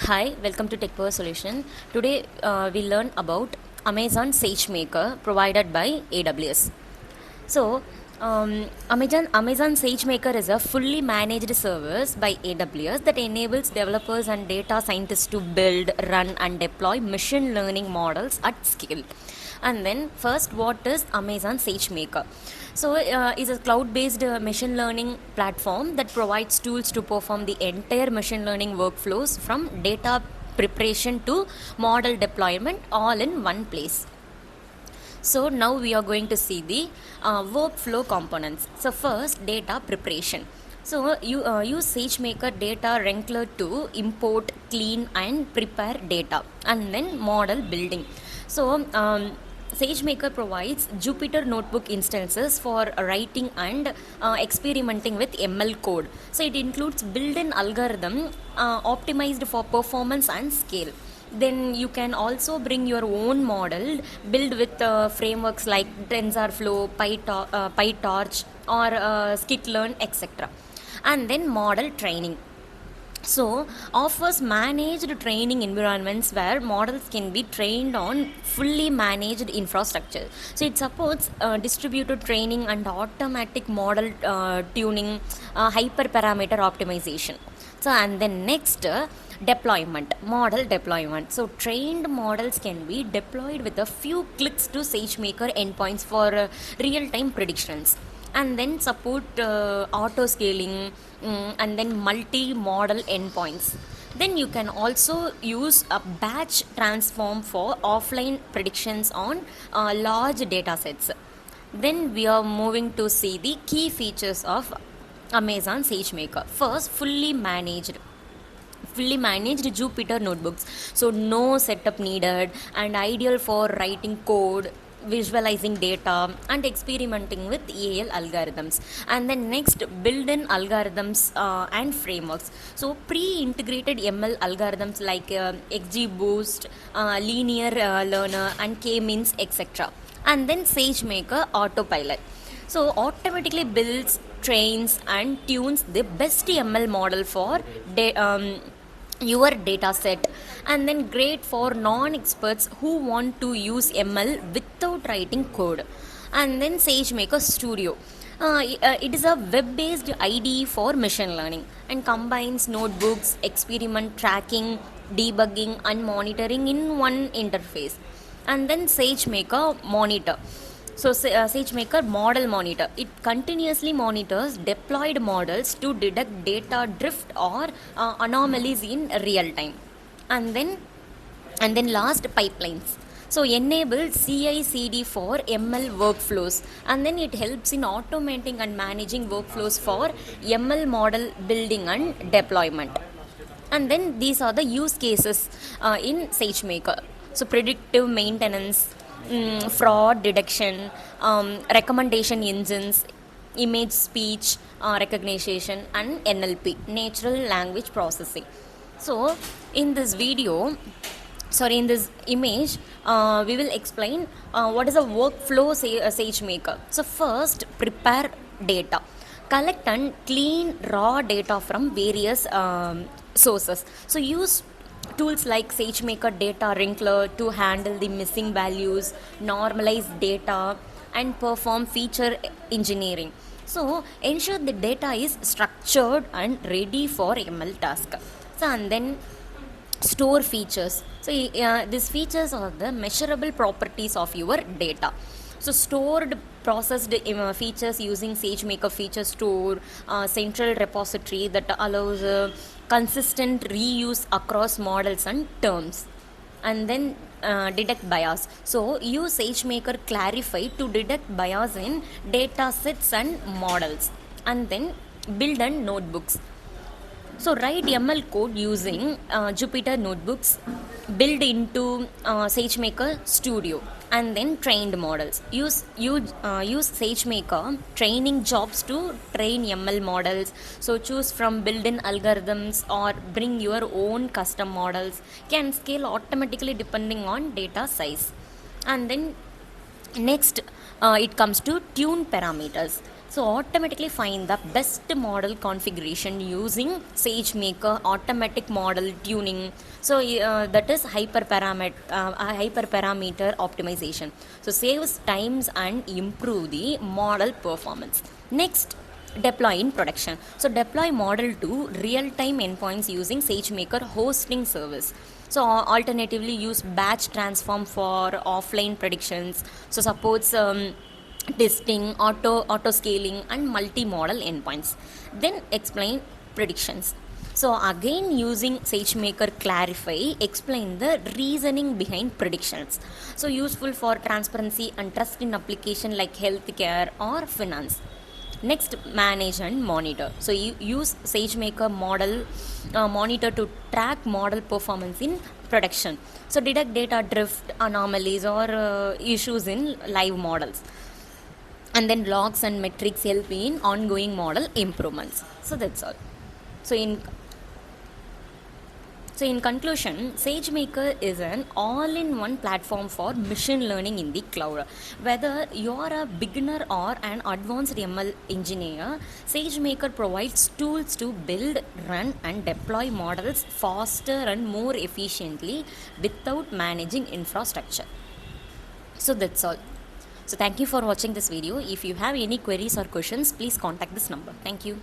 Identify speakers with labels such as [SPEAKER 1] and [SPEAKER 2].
[SPEAKER 1] Hi, welcome to Tech Power Solution. Today we learn about Amazon SageMaker provided by AWS. So, Amazon SageMaker is a fully managed service by AWS that enables developers and data scientists to build, run, and deploy machine learning models at scale. And then, first, what is Amazon SageMaker? So, it's a cloud-based machine learning platform that provides tools to perform the entire machine learning workflows from data preparation to model deployment all in one place. So now we are going to see the workflow components. So first, data preparation. So you use SageMaker data wrangler to import, clean and prepare data, and then model building. So SageMaker provides Jupyter Notebook instances for writing and experimenting with ML code. So it includes built-in algorithm optimized for performance and scale. Then you can also bring your own model build with frameworks like TensorFlow, PyTorch or Skitlearn, etc. And then model training. So offers managed training environments where models can be trained on fully managed infrastructure. So it supports distributed training and automatic model tuning, hyperparameter optimization. So and then next, deployment, model deployment. So trained models can be deployed with a few clicks to SageMaker endpoints for real-time predictions, and then support auto scaling, and then multi-model endpoints. Then you can also use a batch transform for offline predictions on large data sets. Then we are moving to see the key features of Amazon SageMaker. First, fully managed Jupyter notebooks, so no setup needed and ideal for writing code, visualizing data and experimenting with AL algorithms. And then next, built-in algorithms and frameworks, so pre-integrated ML algorithms like XGBoost, linear learner and k-means, etc. And then SageMaker autopilot, so automatically builds, trains and tunes the best ML model for your data set. And then great for non-experts who want to use ML without writing code. And then SageMaker Studio, it is a web-based IDE for machine learning and combines notebooks, experiment tracking, debugging and monitoring in one interface. And then SageMaker Monitor, so SageMaker Model Monitor, it continuously monitors deployed models to detect data drift or anomalies in real time. And then last, pipelines, so enable CI/CD for ML workflows, and then it helps in automating and managing workflows for ML model building and deployment. And then these are the use cases in SageMaker. So predictive maintenance, fraud detection, recommendation engines, image speech recognition and NLP, natural language processing. So in this image, we will explain what is a workflow SageMaker. So first, prepare data, collect and clean raw data from various sources. So use tools like SageMaker data wrangler to handle the missing values, normalize data and perform feature engineering. So ensure the data is structured and ready for ML task. So and then store features, so these features are the measurable properties of your data. So stored processed features using SageMaker feature store, central repository that allows consistent reuse across models and terms. And then detect bias, so use SageMaker Clarify to detect bias in data sets and models. And then build and notebooks, so write ML code using Jupyter notebooks, build into SageMaker Studio. And then trained models, use SageMaker training jobs to train ML models. So choose from built-in algorithms or bring your own custom models, can scale automatically depending on data size. And then next, it comes to tune parameters. So automatically find the best model configuration using SageMaker automatic model tuning. So that is hyperparameter optimization. So saves times and improve the model performance. Next, deploy in production. So deploy model to real-time endpoints using SageMaker hosting service. So alternatively use batch transform for offline predictions. So supports testing, auto scaling and multi-model endpoints. Then explain predictions. So again using SageMaker clarify, explain the reasoning behind predictions. So useful for transparency and trust in application like healthcare or finance. Next, manage and monitor. So you use SageMaker model monitor to track model performance in production. So detect data drift, anomalies or issues in live models. And then logs and metrics help in ongoing model improvements. So that's all. So in conclusion, SageMaker is an all-in-one platform for machine learning in the cloud. Whether you're a beginner or an advanced ML engineer, SageMaker provides tools to build, run, and deploy models faster and more efficiently without managing infrastructure. So that's all. So thank you for watching this video. If you have any queries or questions, please contact this number. Thank you.